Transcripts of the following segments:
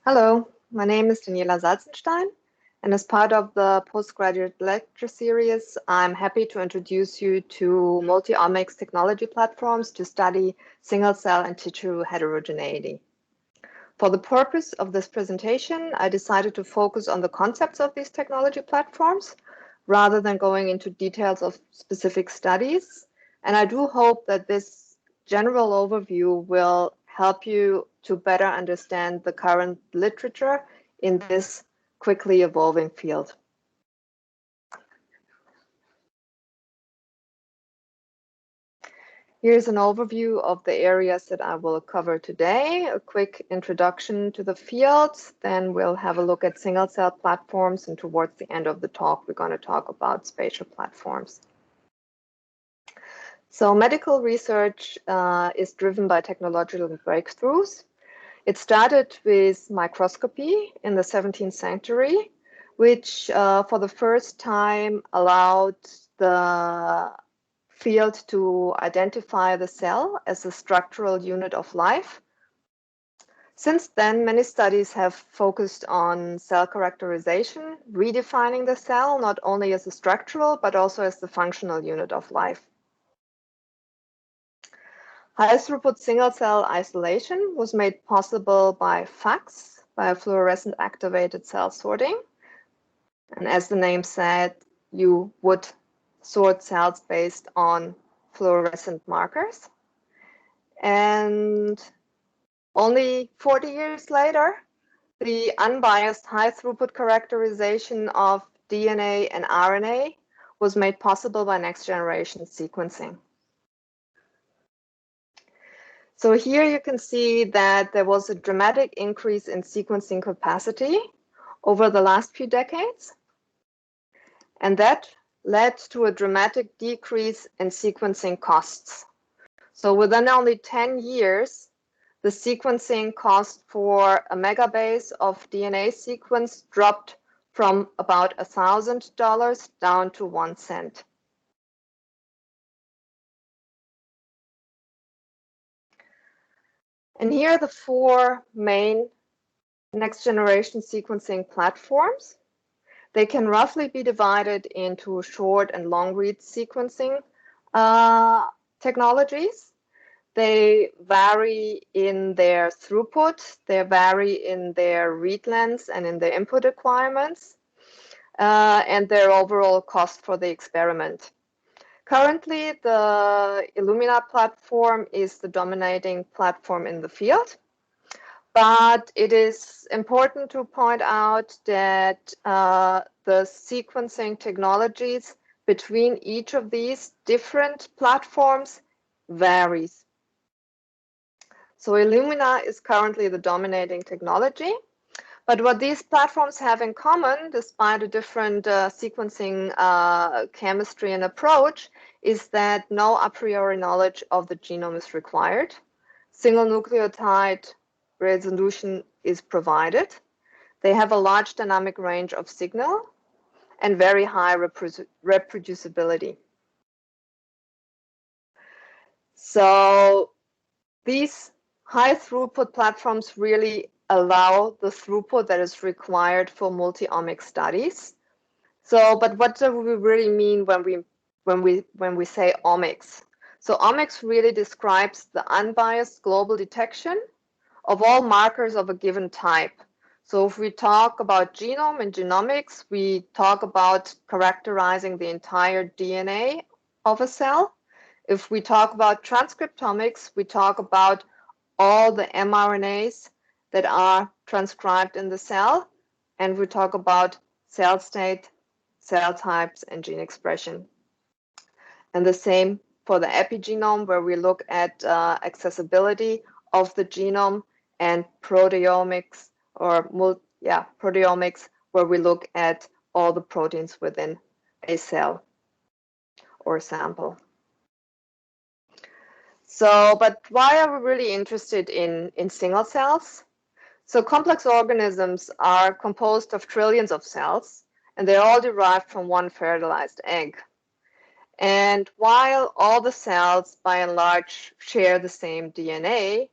Hello, my name is Daniela Zalcenstein, and as part of the Postgraduate lecture series, I'm happy to introduce you to Multi-omics technology platforms to study single-cell and tissue heterogeneity. For the purpose of this presentation, I decided to focus on the concepts of these technology platforms rather than going into details of specific studies, and I do hope that this general overview will help you to better understand the current literature in this quickly evolving field. Here's an overview of the areas that I will cover today, a quick introduction to the field, then we'll have a look at single-cell platforms, and towards the end of the talk, we're going to talk about spatial platforms. So medical research is driven by technological breakthroughs. It started with microscopy in the 17th century, which for the first time allowed the field to identify the cell as a structural unit of life. Since then, many studies have focused on cell characterization, redefining the cell not only as a structural, but also as the functional unit of life. High-throughput single-cell isolation was made possible by FACS, by fluorescent activated cell sorting. And as the name said, you would sort cells based on fluorescent markers. And only 40 years later, the unbiased high-throughput characterization of DNA and RNA was made possible by next-generation sequencing. So here you can see that there was a dramatic increase in sequencing capacity over the last few decades. And that led to a dramatic decrease in sequencing costs. So within only 10 years, the sequencing cost for a megabase of DNA sequence dropped from about $1,000 down to 1 cent. And here are the four main next-generation sequencing platforms. They can roughly be divided into short and long-read sequencing technologies. They vary in their throughput, they vary in their read lengths and in their input requirements, and their overall cost for the experiment. Currently, the Illumina platform is the dominating platform in the field, but it is important to point out that the sequencing technologies between each of these different platforms varies. So Illumina is currently the dominating technology, but what these platforms have in common, despite a different sequencing chemistry and approach, is that no a priori knowledge of the genome is required. Single nucleotide resolution is provided. They have a large dynamic range of signal and very high reproducibility. So these high throughput platforms really allow the throughput that is required for multi-omics studies. So, but what do we really mean when we say omics? So omics really describes the unbiased global detection of all markers of a given type. So if we talk about genome and genomics, we talk about characterizing the entire DNA of a cell. If we talk about transcriptomics, we talk about all the mRNAs that are transcribed in the cell, and we talk about cell state, cell types, and gene expression. And the same for the epigenome, where we look at accessibility of the genome, and proteomics, proteomics, where we look at all the proteins within a cell or sample. So, but why are we really interested in single cells? So complex organisms are composed of trillions of cells, and they're all derived from one fertilized egg. And while all the cells, by and large, share the same DNA,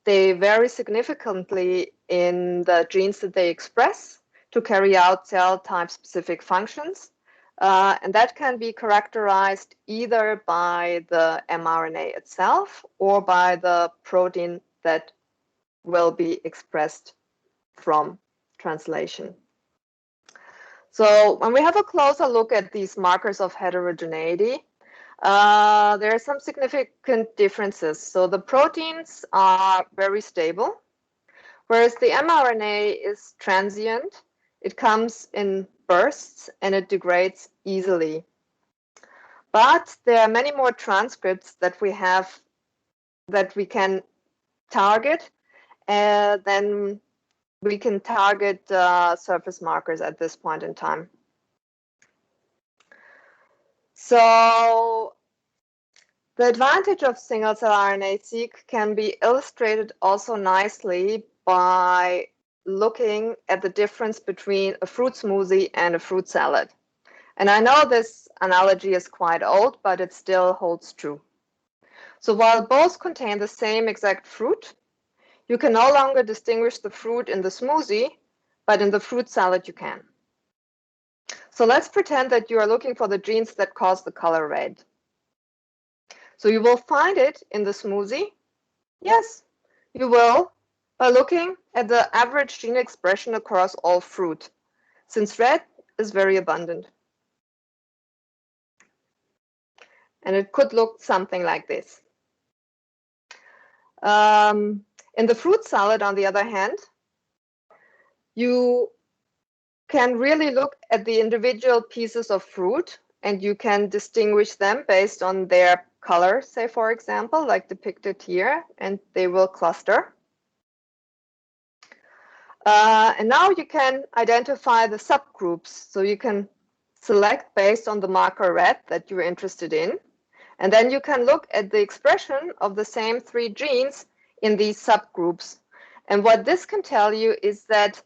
they vary significantly in the genes that they express to carry out cell type specific functions. And that can be characterized either by the mRNA itself or by the protein that will be expressed from translation. So when we have a closer look at these markers of heterogeneity, there are some significant differences. So the proteins are very stable, whereas the mRNA is transient. It comes in bursts and it degrades easily. But there are many more transcripts that we have that we can target than we can target surface markers at this point in time. So the advantage of single-cell RNA-seq can be illustrated also nicely by looking at the difference between a fruit smoothie and a fruit salad. And I know this analogy is quite old, but it still holds true. So while both contain the same exact fruit, you can no longer distinguish the fruit in the smoothie, but in the fruit salad you can. So let's pretend that you are looking for the genes that cause the color red. So you will find it in the smoothie. Yes, you will, by looking at the average gene expression across all fruit, since red is very abundant. And it could look something like this. In the fruit salad, on the other hand, you can really look at the individual pieces of fruit and you can distinguish them based on their color, say, for example, like depicted here, and they will cluster. And now you can identify the subgroups. So you can select based on the marker red that you're interested in. And then you can look at the expression of the same 3 genes in these subgroups. And what this can tell you is that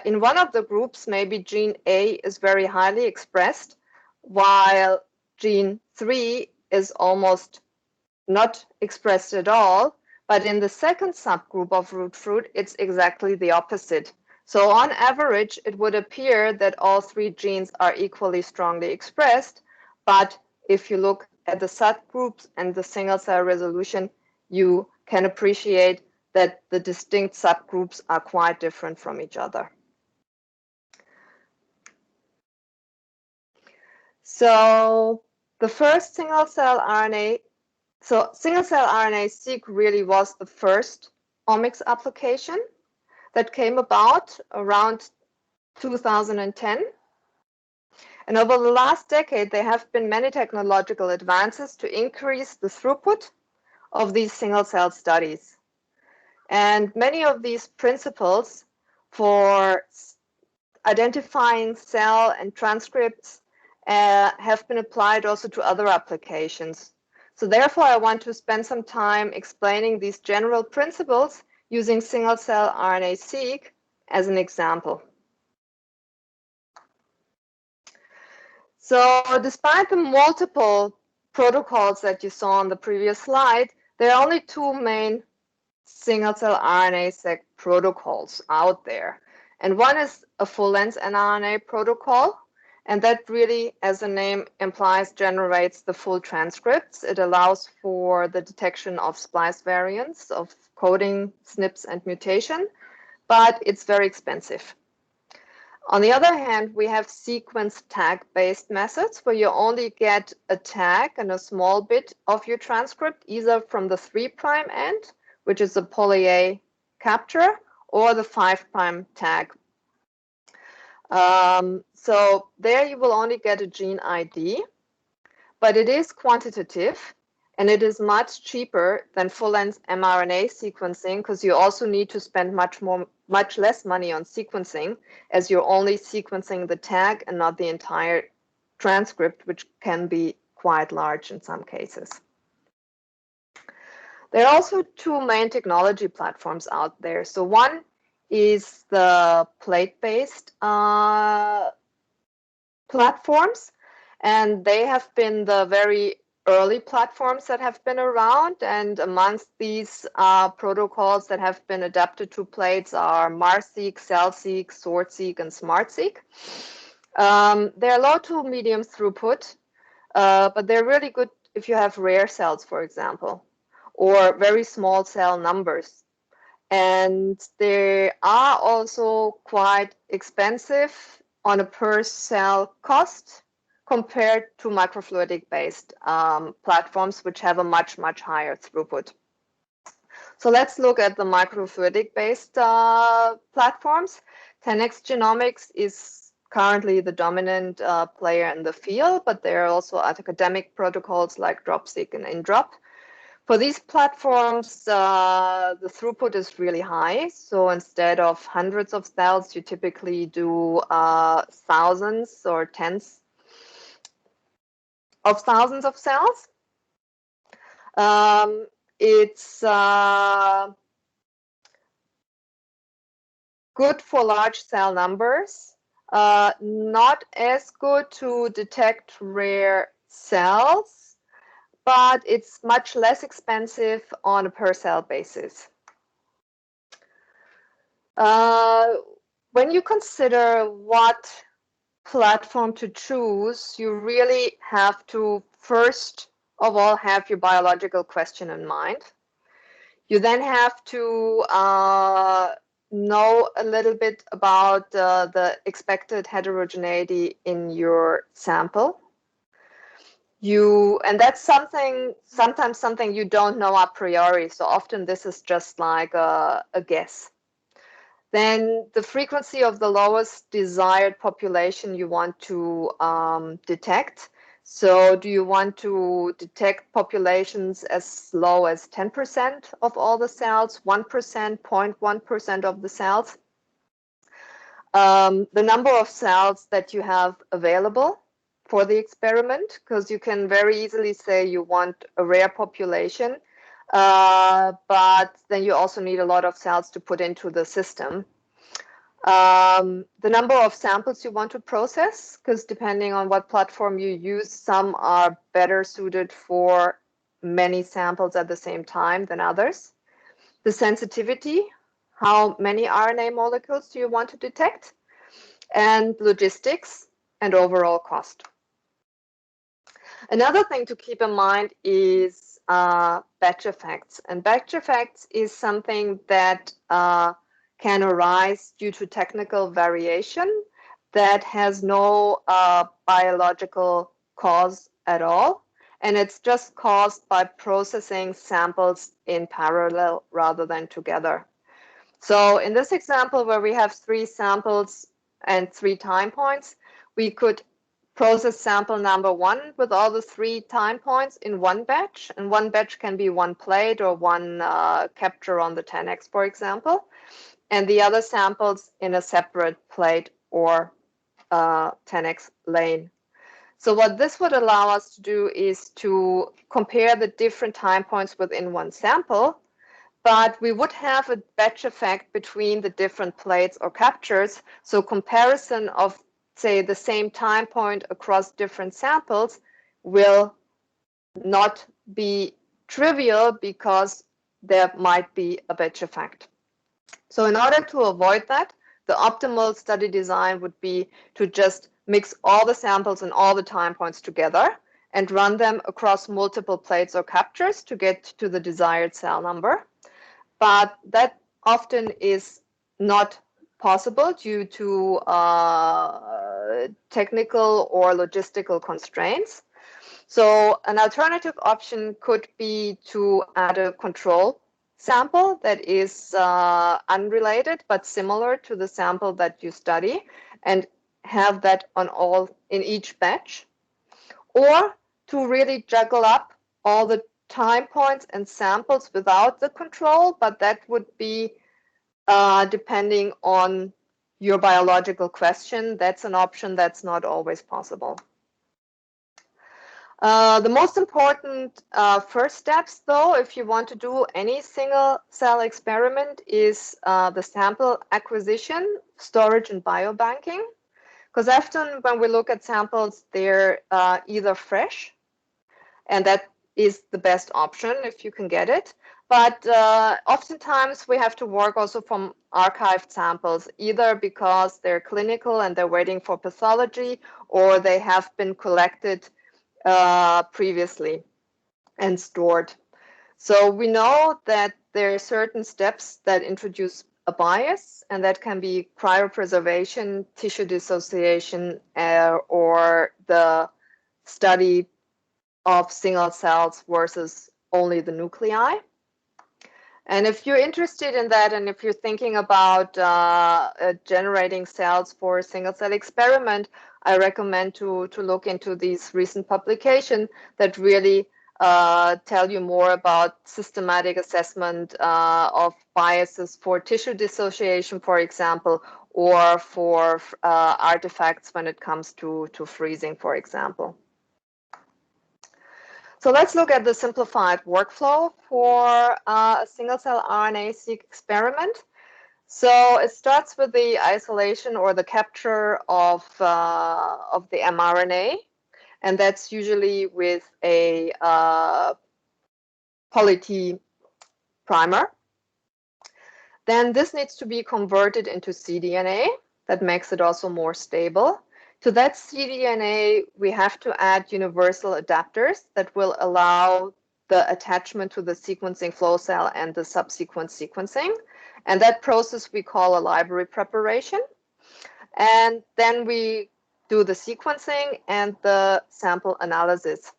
in one of the groups, maybe gene A is very highly expressed, while gene 3 is almost not expressed at all. But in the second subgroup of root fruit, it's exactly the opposite. So on average, it would appear that all 3 genes are equally strongly expressed. But if you look at the subgroups and the single-cell resolution, you can appreciate that the distinct subgroups are quite different from each other. So the first single-cell RNA, so single-cell RNA-seq really was the first omics application that came about around 2010. And over the last decade, there have been many technological advances to increase the throughput of these single-cell studies. And many of these principles for identifying cell and transcripts have been applied also to other applications. So therefore, I want to spend some time explaining these general principles using single-cell RNA-seq as an example. So despite the multiple protocols that you saw on the previous slide, there are only 2 main single-cell RNA-seq protocols out there. And one is a full-length mRNA protocol, and that really, as the name implies, generates the full transcripts. It allows for the detection of splice variants, of coding, SNPs, and mutation, but it's very expensive. On the other hand, we have sequence tag-based methods where you only get a tag and a small bit of your transcript, either from the 3' end, which is a poly-A capture, or the 5' tag. So there you will only get a gene ID, but it is quantitative and it is much cheaper than full-length mRNA sequencing because you also need to spend much less money on sequencing as you're only sequencing the tag and not the entire transcript, which can be quite large in some cases. There are also 2 main technology platforms out there. So one is the plate-based platforms, and they have been the very early platforms that have been around, and amongst these protocols that have been adapted to plates are MarSeq, CellSeq, SortSeq, and SmartSeq. They're low to medium throughput, but they're really good if you have rare cells, for example, or very small cell numbers. And they are also quite expensive on a per cell cost compared to microfluidic based platforms, which have a much, much higher throughput. So let's look at the microfluidic based platforms. 10x Genomics is currently the dominant player in the field, but there are also academic protocols like DropSeq and InDrop. For these platforms, the throughput is really high. So instead of hundreds of cells, you typically do thousands or tens of thousands of cells. It's good for large cell numbers, not as good to detect rare cells, but it's much less expensive on a per cell basis. When you consider what platform to choose, you really have to first of all have your biological question in mind. You then have to know a little bit about the expected heterogeneity in your sample. And that's sometimes something you don't know a priori. So often this is just like a guess. Then the frequency of the lowest desired population you want to detect. So do you want to detect populations as low as 10% of all the cells, 1%, 0.1% of the cells? The number of cells that you have available for the experiment, because you can very easily say you want a rare population, but then you also need a lot of cells to put into the system. The number of samples you want to process, because depending on what platform you use, some are better suited for many samples at the same time than others. The sensitivity, how many RNA molecules do you want to detect? And logistics and overall cost. Another thing to keep in mind is batch effects. And batch effects is something that can arise due to technical variation that has no biological cause at all. And it's just caused by processing samples in parallel rather than together. So in this example where we have 3 samples and 3 time points, we could process sample number 1 with all the 3 time points in one batch. And one batch can be 1 plate or 1 capture on the 10x, for example. And the other samples in a separate plate or 10x lane. So what this would allow us to do is to compare the different time points within one sample, but we would have a batch effect between the different plates or captures. So comparison of, say, the same time point across different samples will not be trivial because there might be a batch effect. So in order to avoid that, the optimal study design would be to just mix all the samples and all the time points together and run them across multiple plates or captures to get to the desired cell number. But that often is not possible due to technical or logistical constraints. So an alternative option could be to add a control sample that is unrelated but similar to the sample that you study and have that in each batch, or to really juggle up all the time points and samples without the control, but that would be depending on your biological question. That's an option that's not always possible. The most important first steps, though, if you want to do any single cell experiment, is the sample acquisition, storage, and biobanking. Because often when we look at samples, they're either fresh and that is the best option if you can get it. But oftentimes we have to work also from archived samples, either because they're clinical and they're waiting for pathology, or they have been collected previously and stored. So we know that there are certain steps that introduce a bias, and that can be cryopreservation, tissue dissociation, or the study of single cells versus only the nuclei. And if you're interested in that, and if you're thinking about generating cells for a single cell experiment, I recommend to look into these recent publications that really tell you more about systematic assessment of biases for tissue dissociation, for example, or for artifacts when it comes to freezing, for example. So let's look at the simplified workflow for a single-cell RNA-seq experiment. So it starts with the isolation or the capture of the mRNA, and that's usually with a poly-T primer. Then this needs to be converted into cDNA. That makes it also more stable. To that cDNA, we have to add universal adapters that will allow the attachment to the sequencing flow cell and the subsequent sequencing. And that process we call a library preparation. And then we do the sequencing and the sample analysis.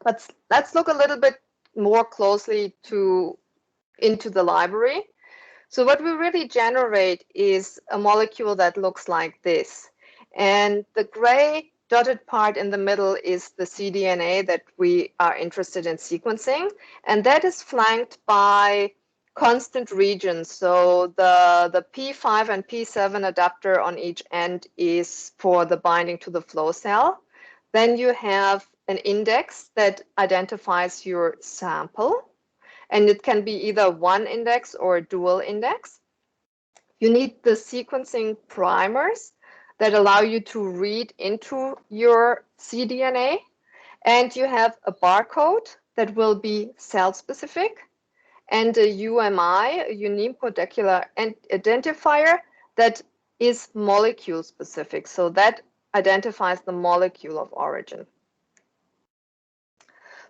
But let's look a little bit more closely into the library. So what we really generate is a molecule that looks like this. And the gray dotted part in the middle is the cDNA that we are interested in sequencing. And that is flanked by constant regions. So the P5 and P7 adapter on each end is for the binding to the flow cell. Then you have an index that identifies your sample. And it can be either one index or a dual index. You need the sequencing primers that allow you to read into your cDNA. And you have a barcode that will be cell-specific, and a UMI, a unique molecular identifier, that is molecule-specific. So that identifies the molecule of origin.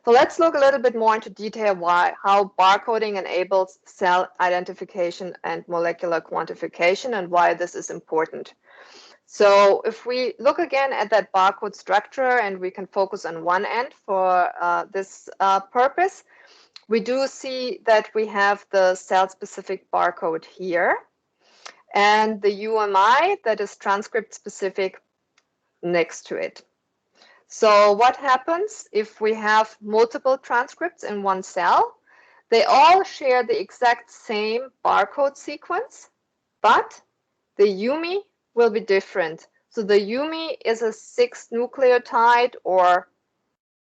So let's look a little bit more into detail how barcoding enables cell identification and molecular quantification and why this is important. So if we look again at that barcode structure, and we can focus on one end for this purpose, we do see that we have the cell-specific barcode here, and the UMI that is transcript-specific next to it. So what happens if we have multiple transcripts in one cell? They all share the exact same barcode sequence, but the UMI will be different. So the UMI is a 6 nucleotide or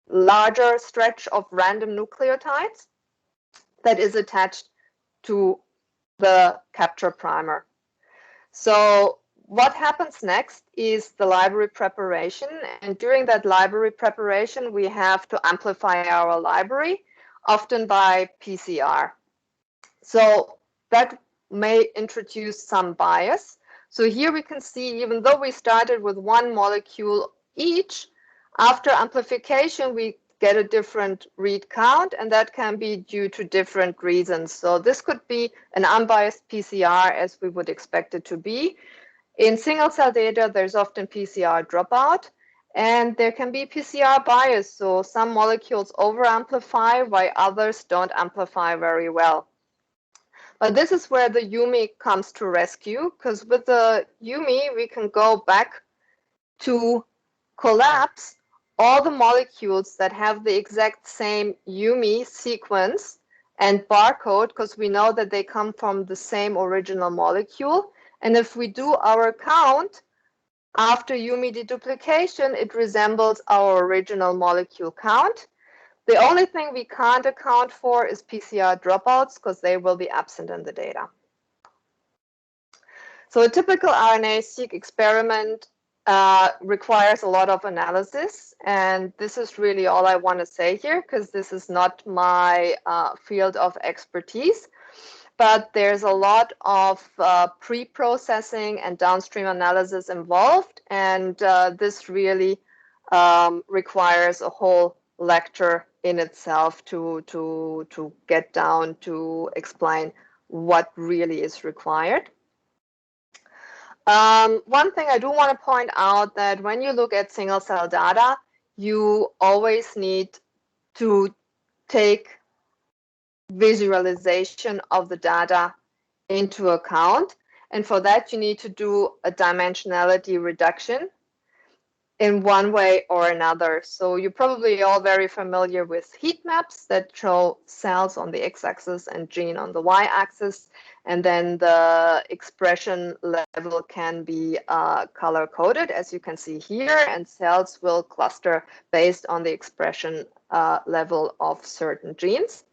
larger stretch of random nucleotides that is attached to the capture primer. So what happens next is the library preparation, and during that library preparation we have to amplify our library, often by PCR. So that may introduce some bias. So here we can see, even though we started with one molecule each, after amplification we get a different read count, and that can be due to different reasons. So this could be an unbiased PCR as we would expect it to be. In single cell data, there's often PCR dropout, and there can be PCR bias. So some molecules over-amplify while others don't amplify very well. But this is where the UMI comes to rescue, because with the UMI, we can go back to collapse all the molecules that have the exact same UMI sequence and barcode, because we know that they come from the same original molecule. And if we do our count after UMI deduplication, it resembles our original molecule count. The only thing we can't account for is PCR dropouts, because they will be absent in the data. So a typical RNA-seq experiment requires a lot of analysis, and this is really all I want to say here, because this is not my field of expertise. But there's a lot of pre-processing and downstream analysis involved, and this really requires a whole lecture in itself to get down to explain what really is required. One thing I do want to point out, that when you look at single cell data, you always need to take visualization of the data into account. And for that, you need to do a dimensionality reduction in one way or another. So you're probably all very familiar with heat maps that show cells on the x-axis and gene on the y-axis. And then the expression level can be color-coded, as you can see here, and cells will cluster based on the expression level of certain genes.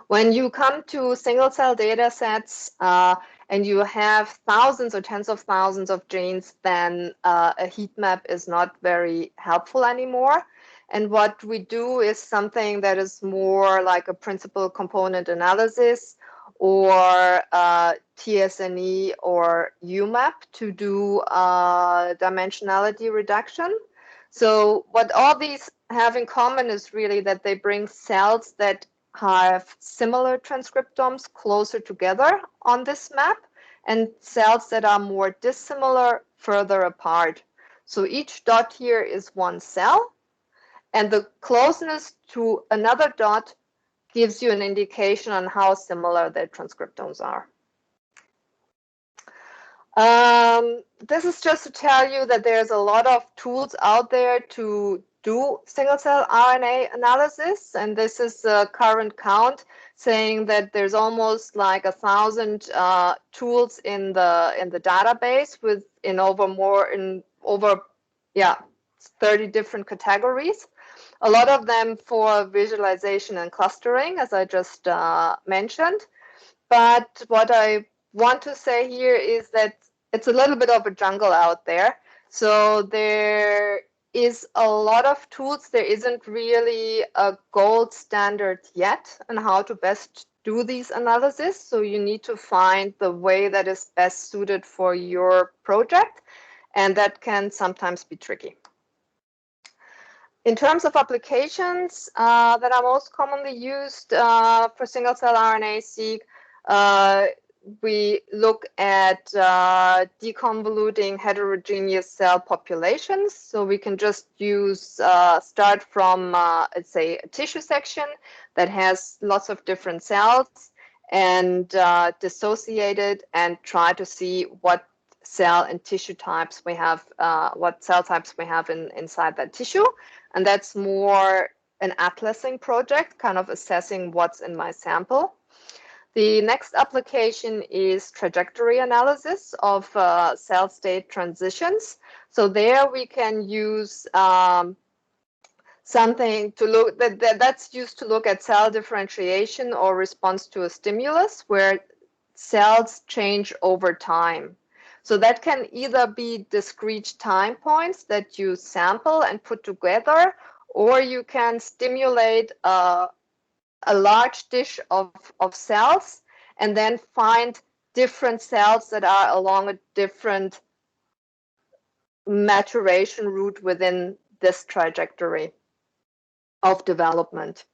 When you come to single cell data sets and you have thousands or tens of thousands of genes, then a heat map is not very helpful anymore. And what we do is something that is more like a principal component analysis, or TSNE or UMAP to do dimensionality reduction. So what all these have in common is really that they bring cells that have similar transcriptomes closer together on this map, and cells that are more dissimilar further apart. So each dot here is one cell, and the closeness to another dot gives you an indication on how similar their transcriptomes are. This is just to tell you that there's a lot of tools out there to do single cell RNA analysis, and this is the current count, saying that there's almost like 1,000 tools in the database, with over 30 different categories. A lot of them for visualization and clustering, as I just mentioned. But what I want to say here is that it's a little bit of a jungle out there. So there is a lot of tools. There isn't really a gold standard yet on how to best do these analyses. So you need to find the way that is best suited for your project, and that can sometimes be tricky. In terms of applications that are most commonly used for single cell RNA-seq, we look at deconvoluting heterogeneous cell populations. So we can just use, start from, let's say, a tissue section that has lots of different cells, and dissociate it and try to see what cell and tissue types we have, what cell types we have inside that tissue. And that's more an atlasing project, kind of assessing what's in my sample. The next application is trajectory analysis of cell state transitions. So there we can use something to look, that's used to look at cell differentiation or response to a stimulus, where cells change over time. So that can either be discrete time points that you sample and put together, or you can stimulate a large dish of cells and then find different cells that are along a different maturation route within this trajectory of development.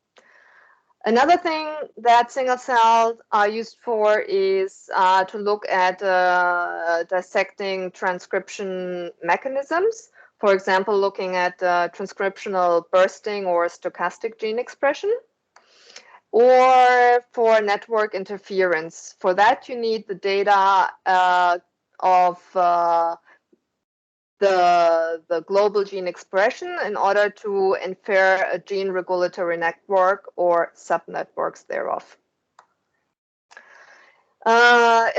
Another thing that single cells are used for is to look at dissecting transcription mechanisms. For example, looking at transcriptional bursting or stochastic gene expression, or for network interference. For that, you need the data of the global gene expression in order to infer a gene regulatory network or subnetworks thereof.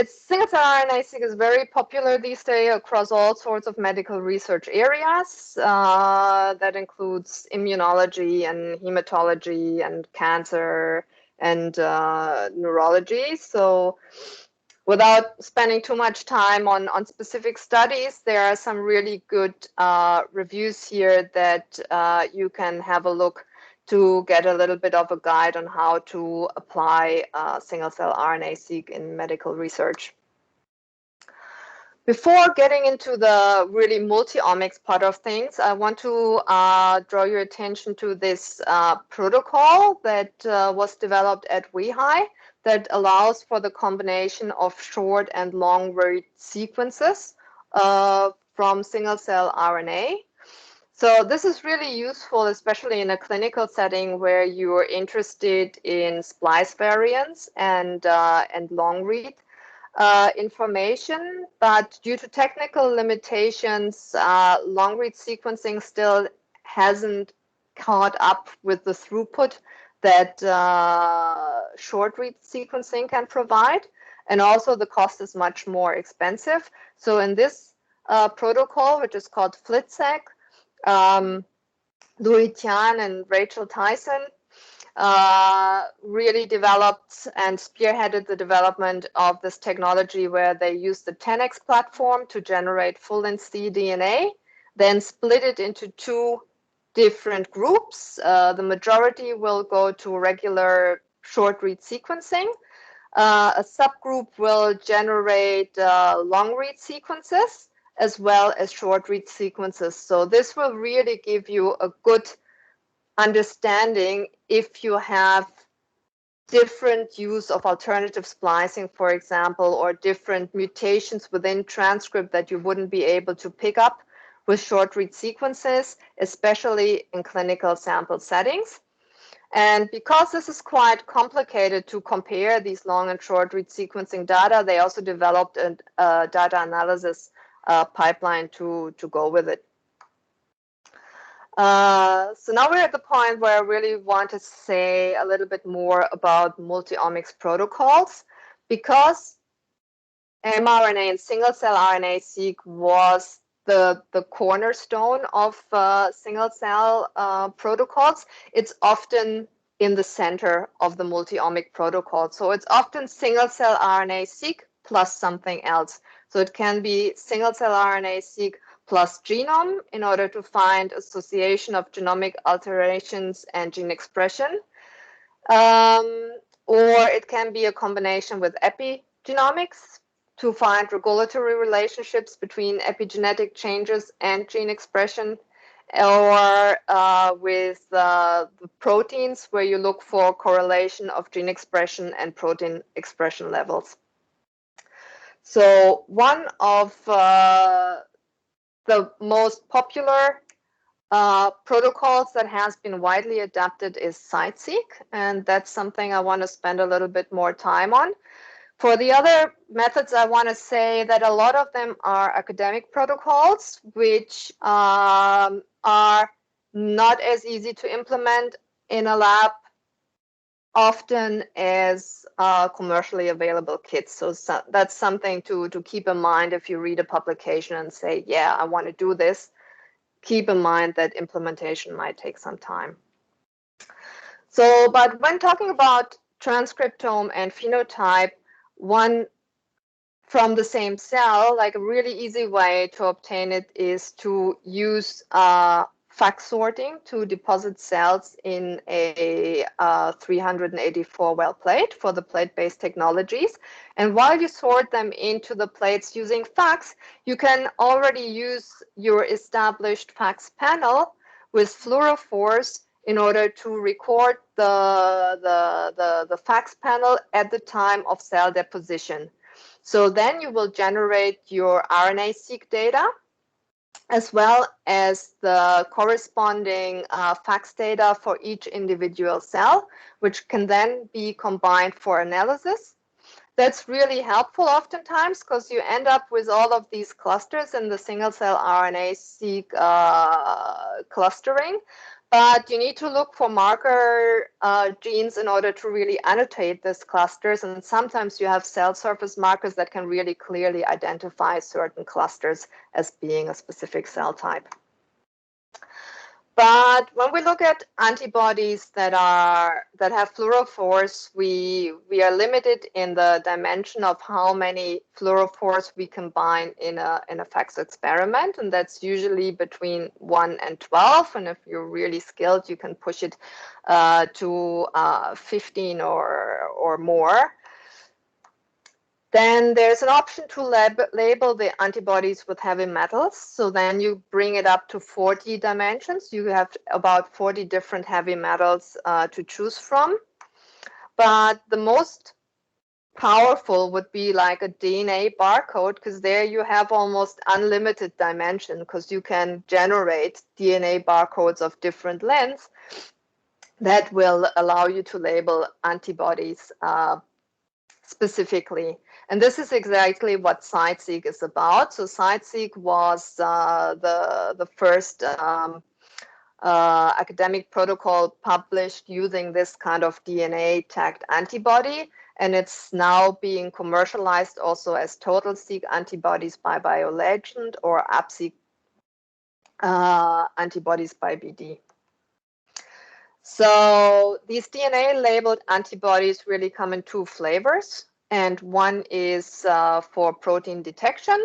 Single cell RNA-seq is very popular these days across all sorts of medical research areas. That includes immunology and hematology and cancer and neurology. So Without spending too much time on specific studies, there are some really good reviews here that you can have a look to get a little bit of a guide on how to apply single-cell RNA-seq in medical research. Before getting into the really multi-omics part of things, I want to draw your attention to this protocol that was developed at WeHi that allows for the combination of short and long read sequences from single-cell RNA. So this is really useful, especially in a clinical setting where you're interested in splice variants and long read information, but due to technical limitations, long read sequencing still hasn't caught up with the throughput that short read sequencing can provide. And also the cost is much more expensive. So in this protocol, which is called FLITSEQ, Louis Tian and Rachel Tyson really developed and spearheaded the development of this technology where they used the 10x platform to generate full-length cDNA, then split it into two different groups. The majority will go to regular short-read sequencing. A subgroup will generate long-read sequences as well as short-read sequences. So this will really give you a good understanding if you have different use of alternative splicing, for example, or different mutations within transcript that you wouldn't be able to pick up with short read sequences, especially in clinical sample settings. And because this is quite complicated to compare these long and short read sequencing data, they also developed a data analysis pipeline to go with it. So now we're at the point where I really want to say a little bit more about multi-omics protocols, because mRNA and single-cell RNA-seq was the cornerstone of single-cell protocols. It's often in the center of the multi-omic protocol. So it's often single-cell RNA-seq plus something else. So it can be single-cell RNA-seq plus genome in order to find association of genomic alterations and gene expression. Or it can be a combination with epigenomics to find regulatory relationships between epigenetic changes and gene expression, or with the proteins where you look for correlation of gene expression and protein expression levels. So one of the most popular protocols that has been widely adopted is CiteSeq, and that's something I want to spend a little bit more time on. For the other methods, I want to say that a lot of them are academic protocols, which are not as easy to implement in a lab often as commercially available kits. So that's something to keep in mind if you read a publication and say, yeah, I want to do this. Keep in mind that implementation might take some time. So, but when talking about transcriptome and phenotype, one from the same cell, like a really easy way to obtain it is to use FACS sorting to deposit cells in a 384 well plate for the plate-based technologies. And while you sort them into the plates using FACS, you can already use your established FACS panel with fluorophores in order to record the FACS panel at the time of cell deposition. So then you will generate your RNA-seq data as well as the corresponding FACS data for each individual cell, which can then be combined for analysis. That's really helpful oftentimes because you end up with all of these clusters in the single-cell RNA-seq clustering. But you need to look for marker genes in order to really annotate these clusters. And sometimes you have cell surface markers that can really clearly identify certain clusters as being a specific cell type. But But when we look at antibodies that have fluorophores, we are limited in the dimension of how many fluorophores we combine in a FACS experiment, and that's usually between 1 and 12. And if you're really skilled, you can push it to 15 or more. Then there's an option to label the antibodies with heavy metals. So then you bring it up to 40 dimensions. You have about 40 different heavy metals to choose from. But the most powerful would be like a DNA barcode, because there you have almost unlimited dimension, because you can generate DNA barcodes of different lengths that will allow you to label antibodies specifically. And this is exactly what CiteSeq is about. So CiteSeq was the first academic protocol published using this kind of DNA tagged antibody. And it's now being commercialized also as TotalSeq antibodies by BioLegend or AppSeq antibodies by BD. So these DNA labeled antibodies really come in two flavors. And one is for protein detection,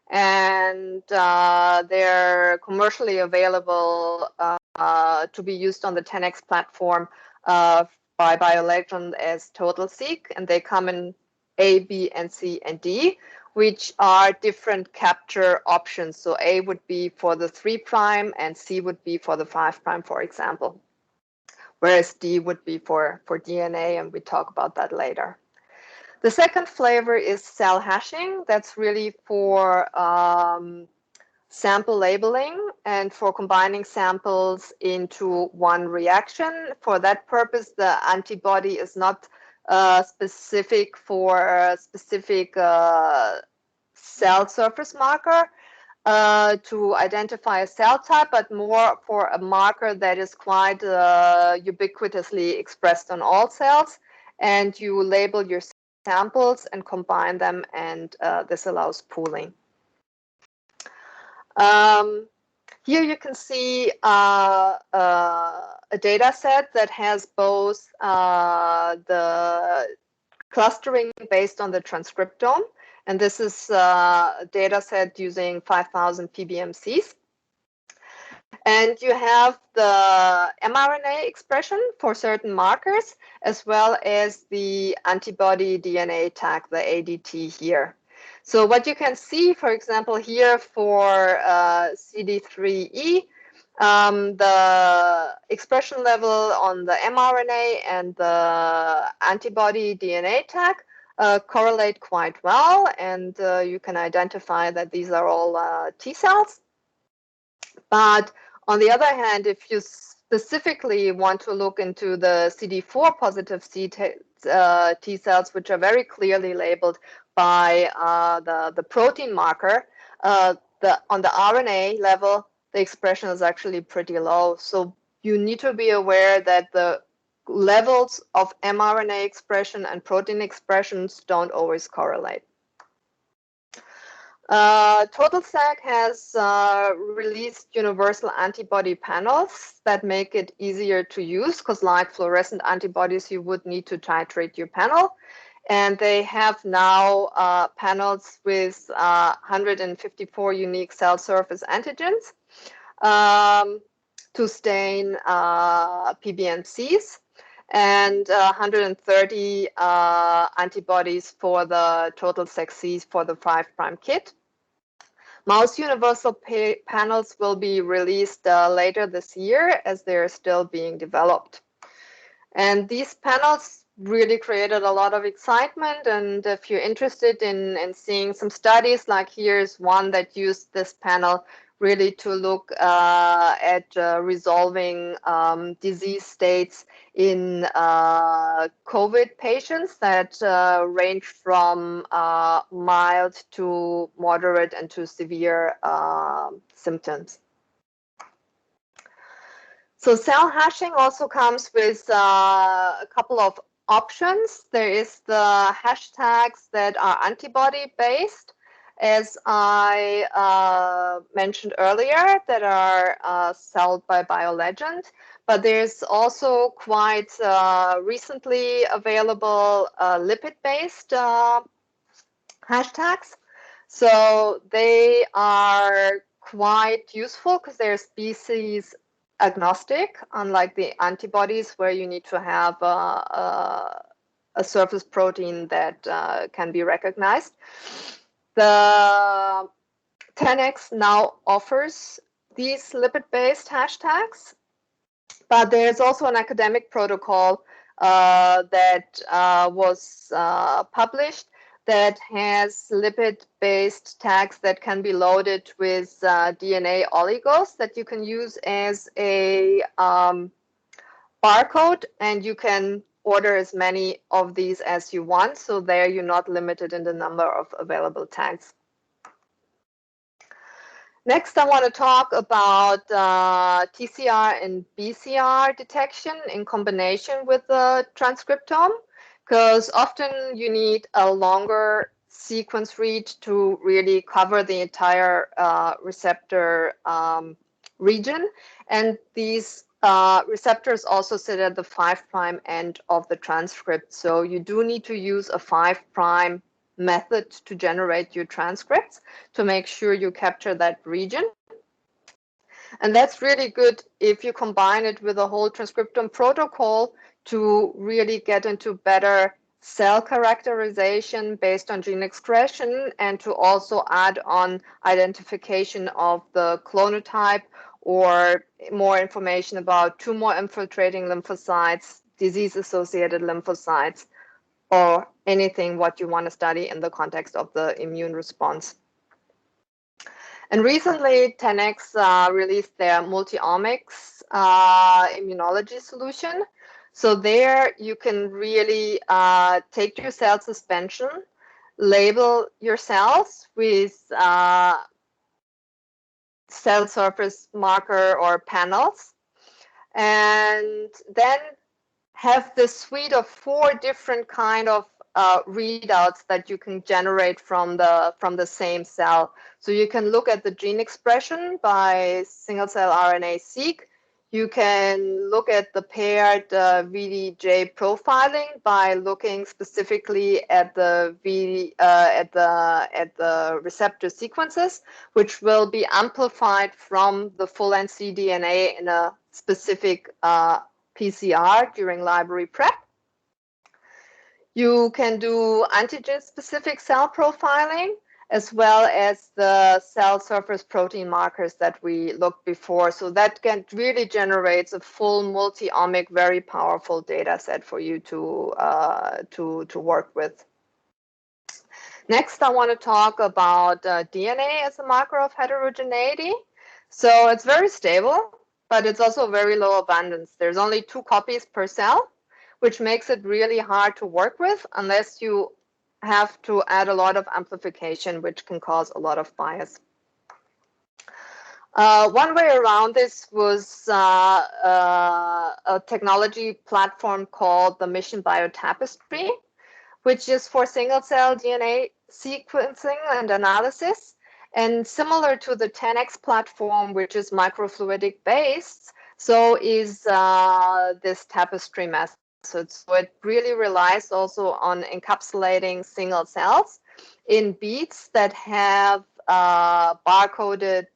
and they're commercially available to be used on the 10x platform by BioLegend as TotalSeq, and they come in A, B, and C, and D, which are different capture options. So A would be for the 3' and C would be for the 5', for example, whereas D would be for DNA, and we talk about that later. The second flavor is cell hashing. That's really for sample labeling and for combining samples into one reaction. For that purpose, the antibody is not specific for a specific cell surface marker to identify a cell type, but more for a marker that is quite ubiquitously expressed on all cells. And you label your samples and combine them, and this allows pooling. Here you can see a data set that has both the clustering based on the transcriptome, and this is a data set using 5,000 PBMCs. And you have the mRNA expression for certain markers, as well as the antibody DNA tag, the ADT here. So what you can see, for example, here for CD3E, the expression level on the mRNA and the antibody DNA tag correlate quite well, and you can identify that these are all T cells. But on the other hand, if you specifically want to look into the CD4 positive T cells, which are very clearly labeled by the protein marker, on the RNA level, the expression is actually pretty low. So you need to be aware that the levels of mRNA expression and protein expressions don't always correlate. TotalSeq has released universal antibody panels that make it easier to use, because like fluorescent antibodies, you would need to titrate your panel. And they have now panels with 154 unique cell surface antigens to stain PBMCs, and 130 antibodies for the TotalSeq for the 5' kit. Mouse universal panels will be released later this year, as they're still being developed. And these panels really created a lot of excitement. And if you're interested in seeing some studies, like here's one that used this panel really to look at resolving disease states in COVID patients that range from mild to moderate and to severe symptoms. So cell hashing also comes with a couple of options. There is the hashtags that are antibody based, as I mentioned earlier, that are sold by BioLegend. But there's also quite recently available lipid-based hashtags. So they are quite useful because they're species agnostic, unlike the antibodies where you need to have a surface protein that can be recognized. The 10x now offers these lipid-based hashtags, but there's also an academic protocol that was published that has lipid-based tags that can be loaded with DNA oligos that you can use as a barcode, and you can order as many of these as you want. So there you're not limited in the number of available tags. Next, I want to talk about TCR and BCR detection in combination with the transcriptome, because often you need a longer sequence read to really cover the entire receptor region. And these receptors also sit at the 5' end of the transcript. So you do need to use a 5' method to generate your transcripts to make sure you capture that region. And that's really good if you combine it with a whole transcriptome protocol to really get into better cell characterization based on gene expression, and to also add on identification of the clonotype or more information about tumor infiltrating lymphocytes, disease-associated lymphocytes, or anything what you want to study in the context of the immune response. And recently, 10x released their Multiomics immunology solution. So there you can really take your cell suspension, label your cells with cell surface marker or panels, and then have this suite of 4 different kind of readouts that you can generate from the same cell. So you can look at the gene expression by single cell RNAseq. You can look at the paired VDJ profiling by looking specifically at the receptor sequences, which will be amplified from the full-length cDNA in a specific PCR during library prep. You can do antigen-specific cell profiling, as well as the cell surface protein markers that we looked before. So that can really generate a full multi-omic, very powerful data set for you to work with. Next, I want to talk about DNA as a marker of heterogeneity. So it's very stable, but it's also very low abundance. There's only 2 copies per cell, which makes it really hard to work with unless you have to add a lot of amplification, which can cause a lot of bias. One way around this was a technology platform called the Mission Bio Tapestry, which is for single-cell DNA sequencing and analysis. And similar to the 10x platform, which is microfluidic based, so is this Tapestry method. So it really relies also on encapsulating single cells in beads that have barcoded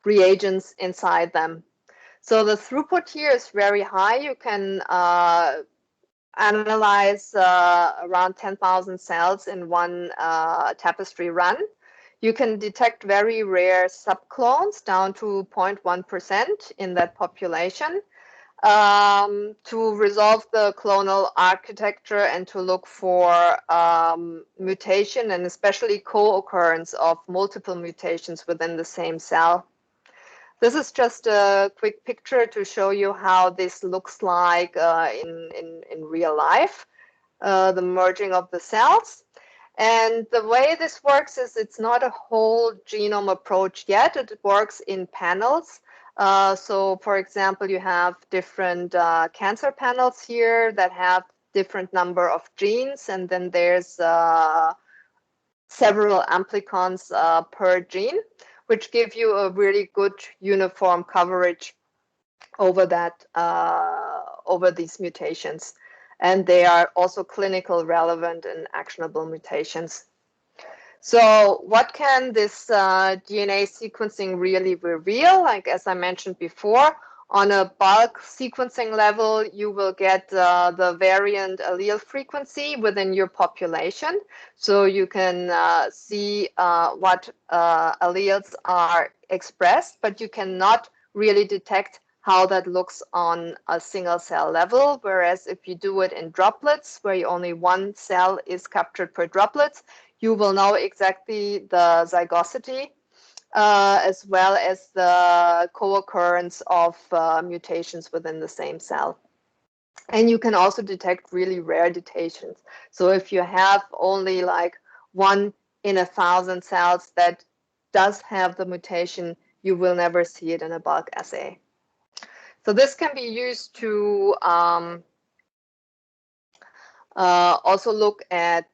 reagents inside them. So the throughput here is very high. You can analyze around 10,000 cells in one Tapestry run. You can detect very rare subclones down to 0.1% in that population. To resolve the clonal architecture and to look for mutation and especially co-occurrence of multiple mutations within the same cell. This is just a quick picture to show you how this looks like in real life, the merging of the cells. And the way this works is it's not a whole genome approach yet. It works in panels. So, for example, you have different cancer panels here that have different number of genes, and then there's several amplicons per gene, which give you a really good uniform coverage over that over these mutations, and they are also clinical relevant and actionable mutations. So what can this DNA sequencing really reveal? Like, as I mentioned before, on a bulk sequencing level, you will get the variant allele frequency within your population. So you can see what alleles are expressed, but you cannot really detect how that looks on a single cell level. Whereas if you do it in droplets, where only one cell is captured per droplet, you will know exactly the zygosity as well as the co-occurrence of mutations within the same cell. And you can also detect really rare mutations. So if you have only like 1 in 1,000 cells that does have the mutation, you will never see it in a bulk assay. So this can be used to also look at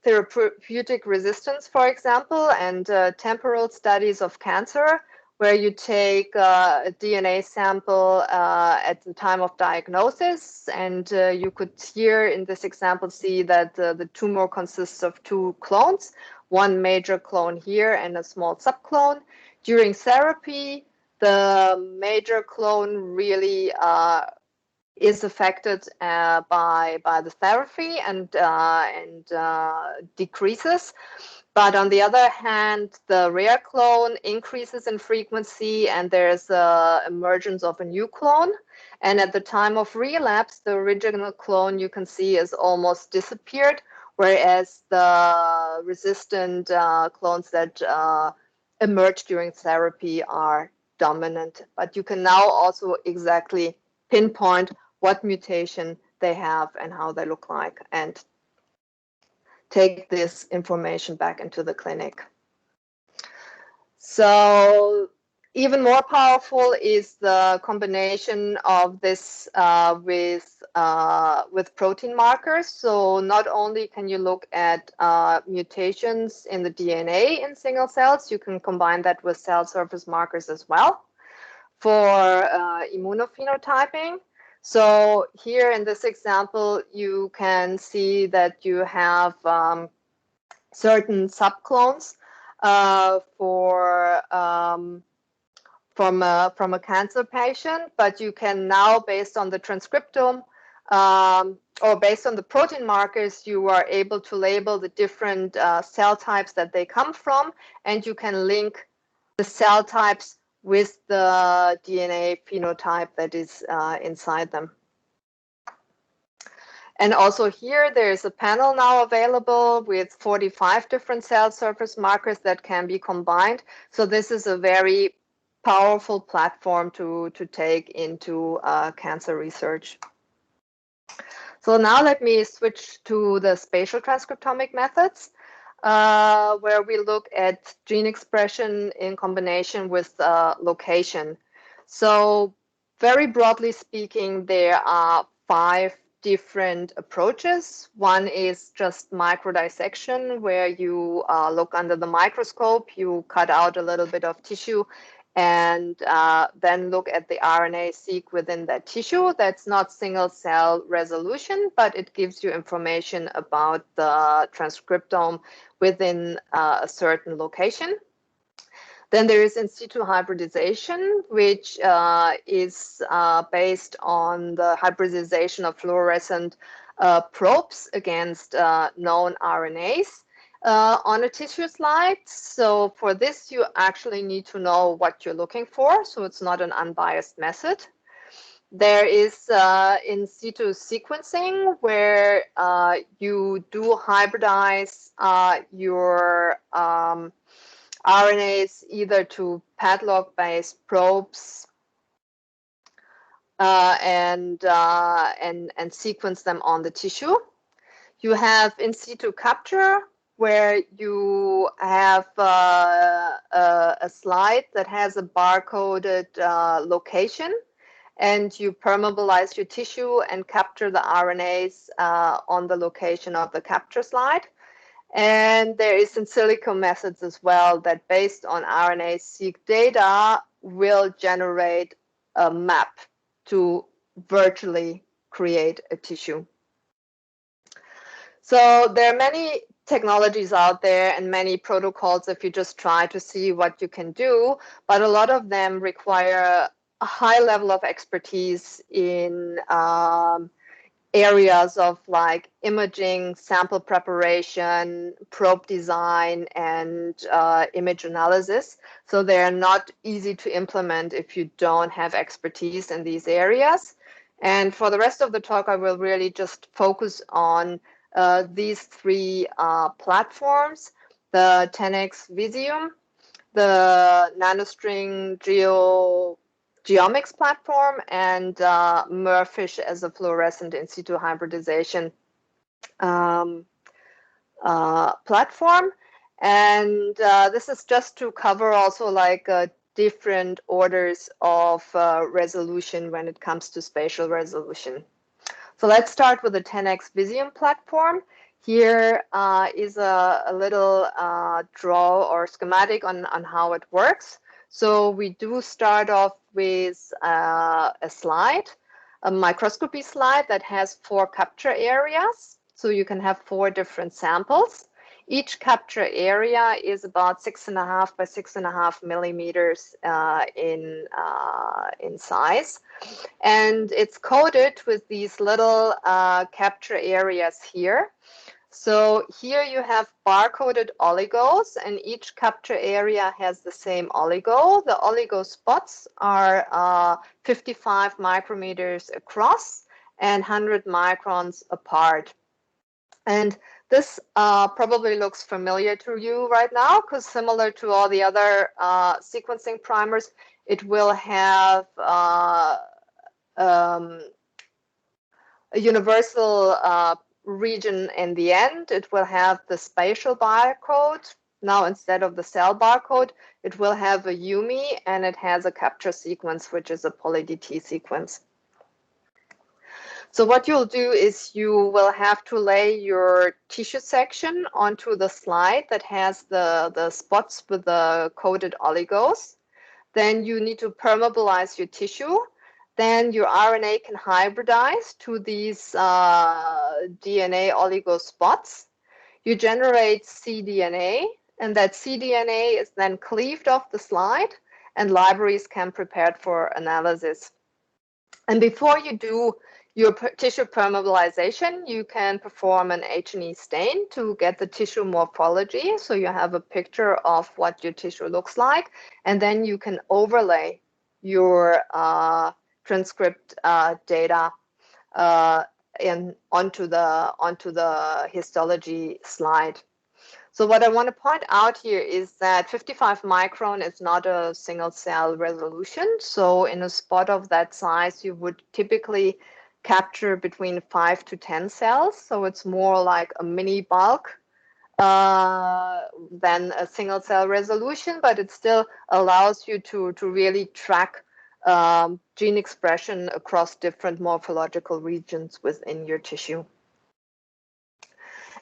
therapeutic resistance, for example, and temporal studies of cancer, where you take a DNA sample at the time of diagnosis. And you could here in this example see that the tumor consists of 2 clones, one major clone here and a small subclone. During therapy, the major clone really is affected by the therapy and decreases. But on the other hand, the rare clone increases in frequency and there's emergence of a new clone. And at the time of relapse, the original clone you can see is almost disappeared, whereas the resistant clones that emerge during therapy are dominant. But you can now also exactly pinpoint what mutation they have and how they look like, and take this information back into the clinic. So even more powerful is the combination of this with protein markers. So not only can you look at mutations in the DNA in single cells, you can combine that with cell surface markers as well for immunophenotyping. So here in this example, you can see that you have certain subclones from a cancer patient, but you can now, based on the transcriptome or based on the protein markers, you are able to label the different cell types that they come from, and you can link the cell types with the DNA phenotype that is inside them. And also here, there's a panel now available with 45 different cell surface markers that can be combined. So this is a very powerful platform to take into cancer research. So now let me switch to the spatial transcriptomic methods, where we look at gene expression in combination with location. So very broadly speaking, there are 5 different approaches. One is just microdissection, where you look under the microscope, you cut out a little bit of tissue and then look at the RNA-seq within that tissue. That's not single cell resolution, but it gives you information about the transcriptome within a certain location. Then there is in situ hybridization, which is based on the hybridization of fluorescent probes against known RNAs on a tissue slide. So for this, you actually need to know what you're looking for. So it's not an unbiased method. There is in situ sequencing, where you do hybridize your RNAs either to padlock-based probes and sequence them on the tissue. You have in situ capture, where you have a slide that has a barcoded location, and you permeabilize your tissue and capture the RNAs on the location of the capture slide. And there is in silico methods as well that based on RNA-seq data will generate a map to virtually create a tissue. So there are many technologies out there and many protocols if you just try to see what you can do, but a lot of them require a high level of expertise in areas of like imaging, sample preparation, probe design, and image analysis. So they're not easy to implement if you don't have expertise in these areas. And for the rest of the talk, I will really just focus on these three platforms: the 10x Visium, the nanostring geomics platform, and MERFISH as a fluorescent in situ hybridization platform. And this is just to cover also like different orders of resolution when it comes to spatial resolution. So let's start with the 10x Visium platform. Here is a little draw or schematic on how it works. So we do start off with a slide, a microscopy slide that has 4 capture areas. So you can have 4 different samples. Each capture area is about 6.5 by 6.5 millimeters in size. And it's coded with these little capture areas here. So here you have barcoded oligos, and each capture area has the same oligo. The oligo spots are 55 micrometers across and 100 microns apart. And this probably looks familiar to you right now, because similar to all the other sequencing primers, it will have a universal region in the end. It will have the spatial barcode. Now, instead of the cell barcode, it will have a UMI, and it has a capture sequence, which is a poly-DT sequence. So what you'll do is you will have to lay your tissue section onto the slide that has the spots with the coded oligos. Then you need to permeabilize your tissue. Then your RNA can hybridize to these DNA oligo spots. You generate cDNA, and that cDNA is then cleaved off the slide, and libraries can be prepared for analysis. And before you do your tissue permeabilization, you can perform an H&E stain to get the tissue morphology. So you have a picture of what your tissue looks like, and then you can overlay your transcript data onto the histology slide. So what I want to point out here is that 55 micron is not a single cell resolution. So in a spot of that size, you would typically capture between 5 to 10 cells. So it's more like a mini bulk than a single cell resolution, but it still allows you to really track gene expression across different morphological regions within your tissue.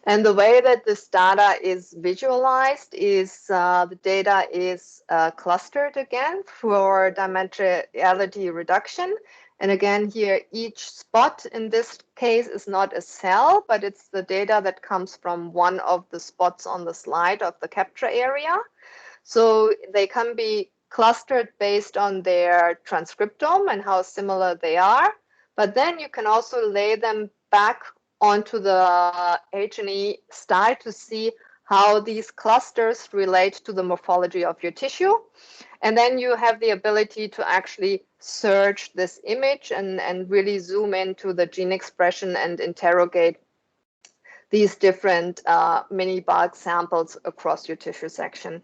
And the way that this data is visualized is the data is clustered again for dimensionality reduction. And again, here, each spot in this case is not a cell, but it's the data that comes from one of the spots on the slide of the capture area. So they can be clustered based on their transcriptome and how similar they are. But then you can also lay them back onto the H&E style to see how these clusters relate to the morphology of your tissue. And then you have the ability to actually search this image and really zoom into the gene expression and interrogate these different mini bulk samples across your tissue section.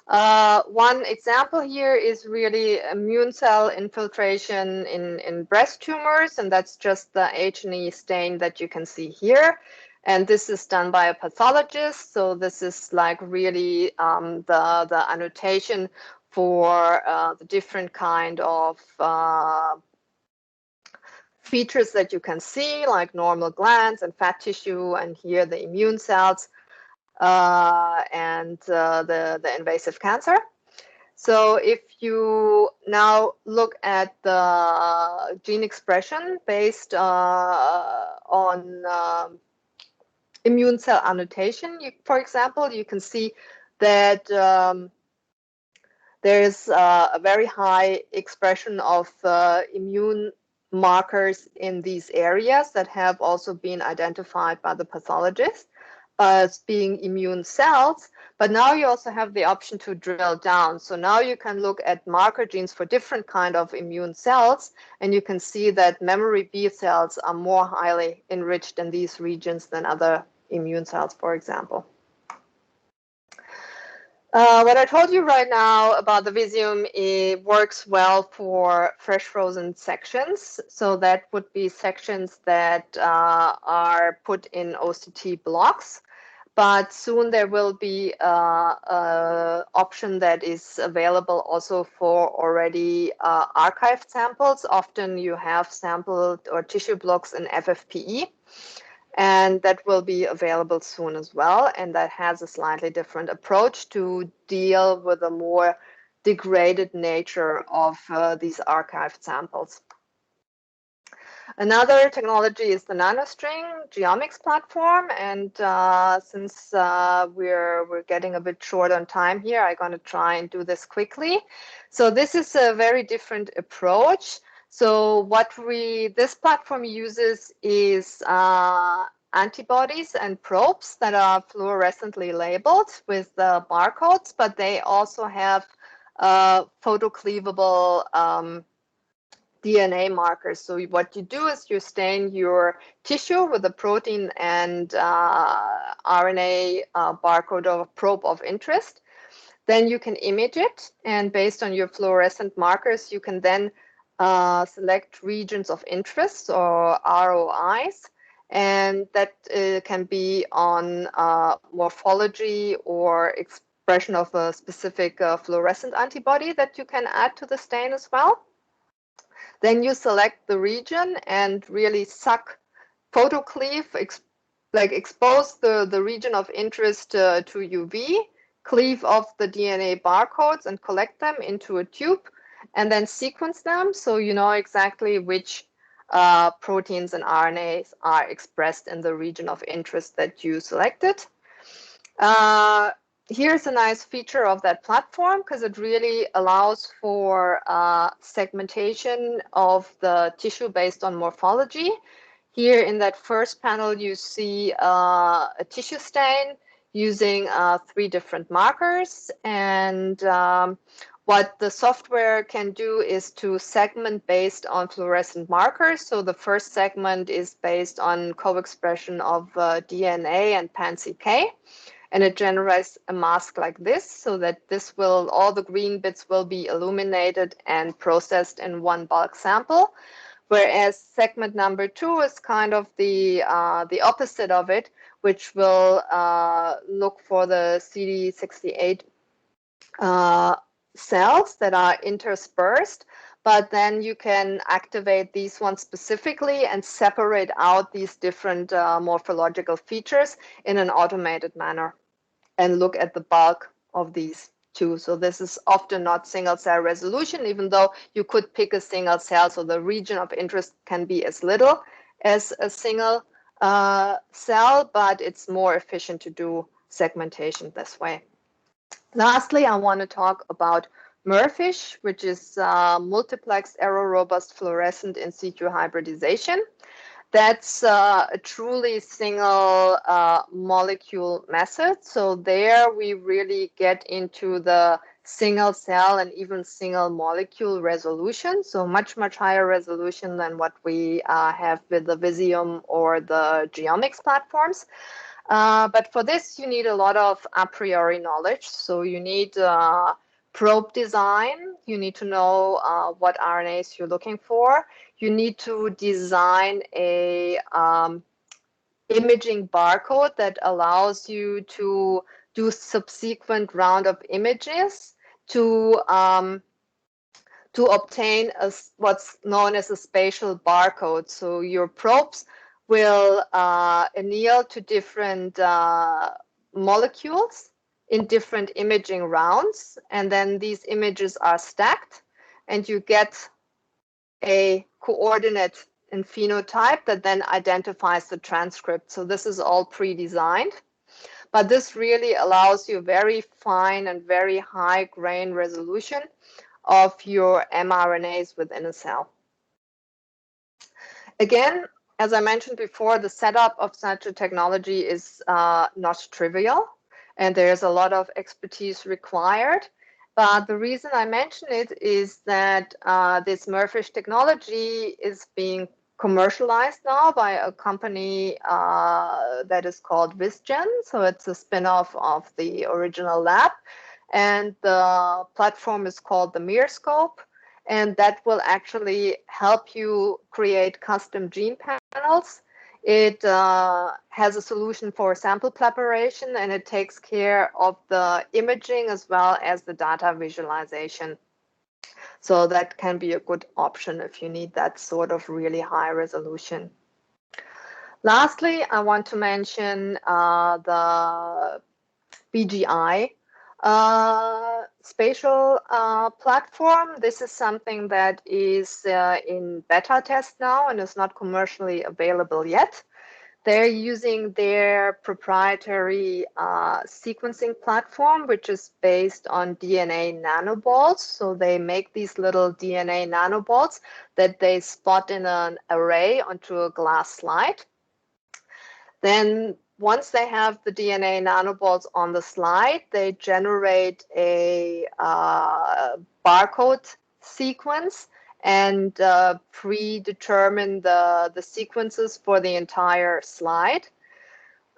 One example here is really immune cell infiltration in breast tumors, and that's just the H&E stain that you can see here. And this is done by a pathologist, so this is like really the annotation for the different kind of features that you can see, like normal glands and fat tissue, and here the immune cells and the invasive cancer. So if you now look at the gene expression based on immune cell annotation, for example, you can see that there is a very high expression of immune markers in these areas that have also been identified by the pathologist as being immune cells. But now you also have the option to drill down. So now you can look at marker genes for different kind of immune cells, and you can see that memory B cells are more highly enriched in these regions than other immune cells, for example. What I told you right now about the Visium, it works well for fresh frozen sections. So that would be sections that are put in OCT blocks. But soon there will be an option that is available also for already archived samples. Often you have sampled or tissue blocks in FFPE. And that will be available soon as well. And that has a slightly different approach to deal with a more degraded nature of these archived samples. Another technology is the nanostring geomics platform. And since we're getting a bit short on time here, I'm going to try and do this quickly. So this is a very different approach. So what this platform uses is antibodies and probes that are fluorescently labeled with the barcodes, but they also have photocleavable DNA markers. So what you do is you stain your tissue with a protein and RNA barcode or probe of interest. Then you can image it, and based on your fluorescent markers, you can then select regions of interest or ROIs, and that can be on morphology or expression of a specific fluorescent antibody that you can add to the stain as well. Then you select the region and really photocleave, expose the region of interest to UV, cleave off the DNA barcodes and collect them into a tube, and then sequence them so you know exactly which proteins and RNAs are expressed in the region of interest that you selected. Here's a nice feature of that platform because it really allows for segmentation of the tissue based on morphology. Here in that first panel, you see a tissue stain using 3 different markers. And what the software can do is to segment based on fluorescent markers. So the first segment is based on co-expression of DNA and pan-CK. And it generates a mask like this so that all the green bits will be illuminated and processed in one bulk sample. Whereas segment number 2 is kind of the opposite of it, which will look for the CD68 cells that are interspersed. But then you can activate these ones specifically and separate out these different morphological features in an automated manner and look at the bulk of these two. So this is often not single cell resolution, even though you could pick a single cell. So the region of interest can be as little as a single cell, but it's more efficient to do segmentation this way. Lastly, I want to talk about MERFISH, which is multiplex error robust fluorescent in situ hybridization. That's a truly single molecule method. So there we really get into the single cell and even single molecule resolution. So much higher resolution than what we have with the Visium or the geomics platforms. But for this, you need a lot of a priori knowledge. So you need probe design. You need to know what RNAs you're looking for. You need to design a imaging barcode that allows you to do subsequent round of images to to obtain what's known as a spatial barcode. So your probes will anneal to different molecules in different imaging rounds, and then these images are stacked, and you get a coordinate and phenotype that then identifies the transcript. So this is all pre-designed, but this really allows you very fine and very high grain resolution of your mRNAs within a cell. Again, as I mentioned before, the setup of such a technology is not trivial, and there's a lot of expertise required. But the reason I mention it is that this MERFISH technology is being commercialized now by a company that is called VisGen. So it's a spin-off of the original lab. And the platform is called the Mirscope. And that will actually help you create custom gene panels. It has a solution for sample preparation, and it takes care of the imaging as well as the data visualization. So that can be a good option if you need that sort of really high resolution. Lastly, I want to mention the BGI spatial platform. This is something that is in beta test now and is not commercially available yet. They're using their proprietary sequencing platform, which is based on DNA nanoballs. So they make these little DNA nanoballs that they spot in an array onto a glass slide. Then once they have the DNA nanoballs on the slide, they generate a barcode sequence and predetermine the sequences for the entire slide.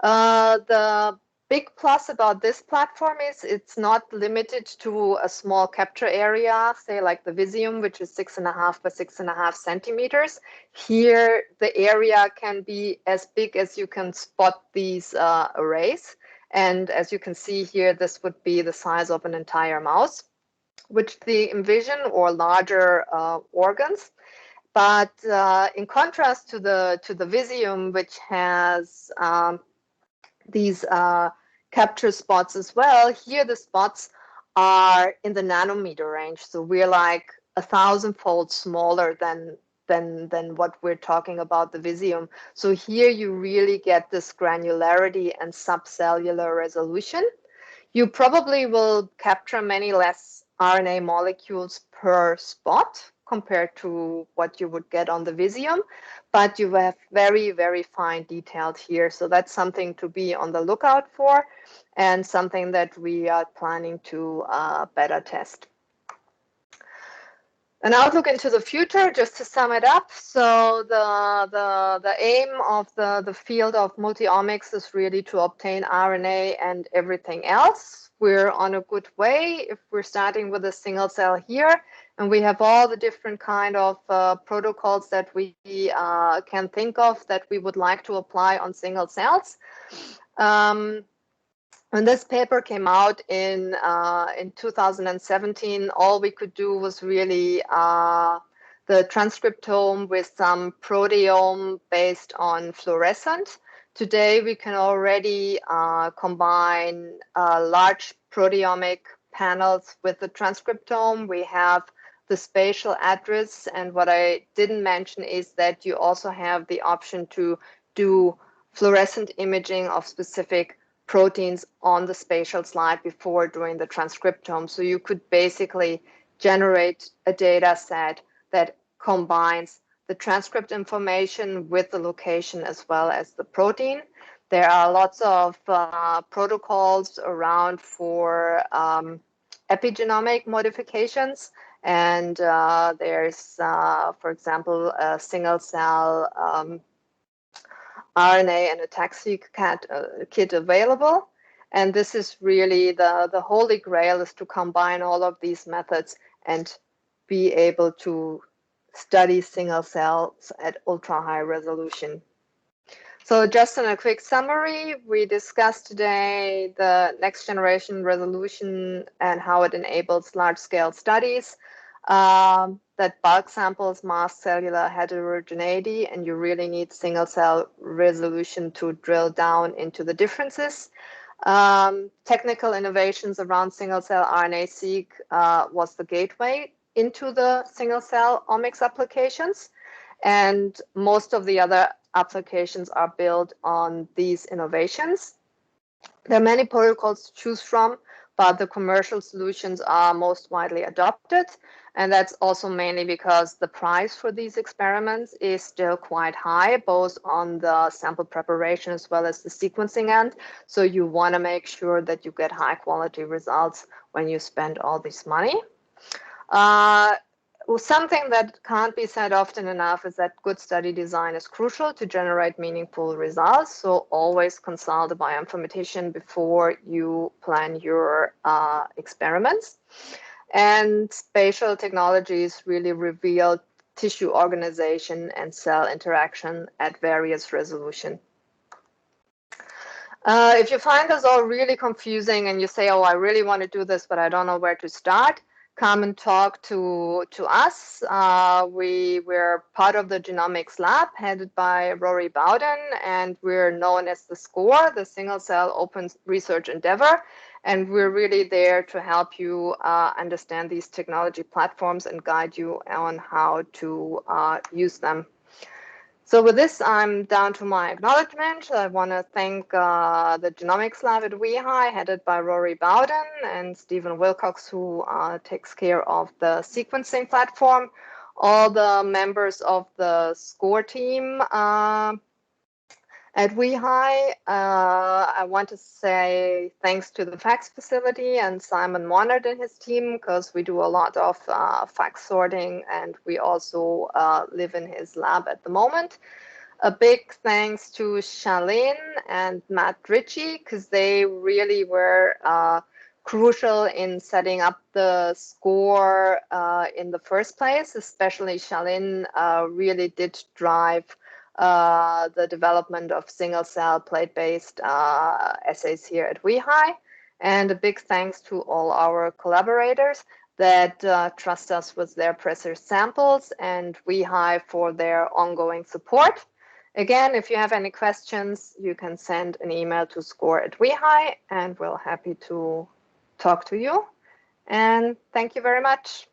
The big plus about this platform is it's not limited to a small capture area, say like the Visium, which is 6.5 by 6.5 centimeters. Here, the area can be as big as you can spot these arrays. And as you can see here, this would be the size of an entire mouse, which they envision, or larger organs. But in contrast to the Visium, which has these capture spots as well, here the spots are in the nanometer range. So we're like 1,000-fold smaller than what we're talking about the Visium. So here you really get this granularity and subcellular resolution. You probably will capture many less RNA molecules per spot compared to what you would get on the Visium, but you have very, very fine detailed here. So that's something to be on the lookout for and something that we are planning to beta test. An outlook into the future, just to sum it up. So the aim of the field of multi-omics is really to obtain RNA and everything else. We're on a good way if we're starting with a single cell here, and we have all the different kind of protocols that we can think of that we would like to apply on single cells. When this paper came out in 2017, all we could do was really the transcriptome with some proteome based on fluorescent. Today, we can already combine large proteomic panels with the transcriptome. We have the spatial address, and what I didn't mention is that you also have the option to do fluorescent imaging of specific proteins on the spatial slide before doing the transcriptome. So you could basically generate a data set that combines the transcript information with the location as well as the protein. There are lots of protocols around for epigenomic modifications. And there's, for example, a single cell RNA and a taxi kit available. And this is really the holy grail, is to combine all of these methods and be able to study single cells at ultra high resolution. So just in a quick summary, we discussed today the next generation resolution and how it enables large scale studies. that bulk samples mask cellular heterogeneity, and you really need single cell resolution to drill down into the differences. Technical innovations around single cell RNA-seq was the gateway into the single cell omics applications, and most of the other applications are built on these innovations. There are many protocols to choose from, but the commercial solutions are most widely adopted. And that's also mainly because the price for these experiments is still quite high, both on the sample preparation as well as the sequencing end. So you want to make sure that you get high quality results when you spend all this money. Something that can't be said often enough is that good study design is crucial to generate meaningful results. So always consult a bioinformatician before you plan your experiments. And spatial technologies really reveal tissue organization and cell interaction at various resolution. If you find this all really confusing and you say, oh, I really want to do this, but I don't know where to start, come and talk to us. We're part of the Genomics Lab headed by Rory Bowden, and we're known as the SCORE, the Single Cell Open Research Endeavor. And we're really there to help you understand these technology platforms and guide you on how to use them. So with this, I'm down to my acknowledgement. I want to thank the Genomics Lab at WeHi, headed by Rory Bowden, and Stephen Wilcox, who takes care of the sequencing platform, all the members of the SCORE team at WeHi. I want to say thanks to the fax facility and Simon Monard and his team, because we do a lot of fax sorting, and we also live in his lab at the moment. A big thanks to Charlene and Matt Ritchie, because they really were crucial in setting up the SCORE in the first place. Especially Charlene really did drive the development of single-cell plate-based assays here at WeHi. And a big thanks to all our collaborators that trust us with their precious samples, and WeHi for their ongoing support. Again, if you have any questions, you can send an email to score@wehi, and we're happy to talk to you. And thank you very much.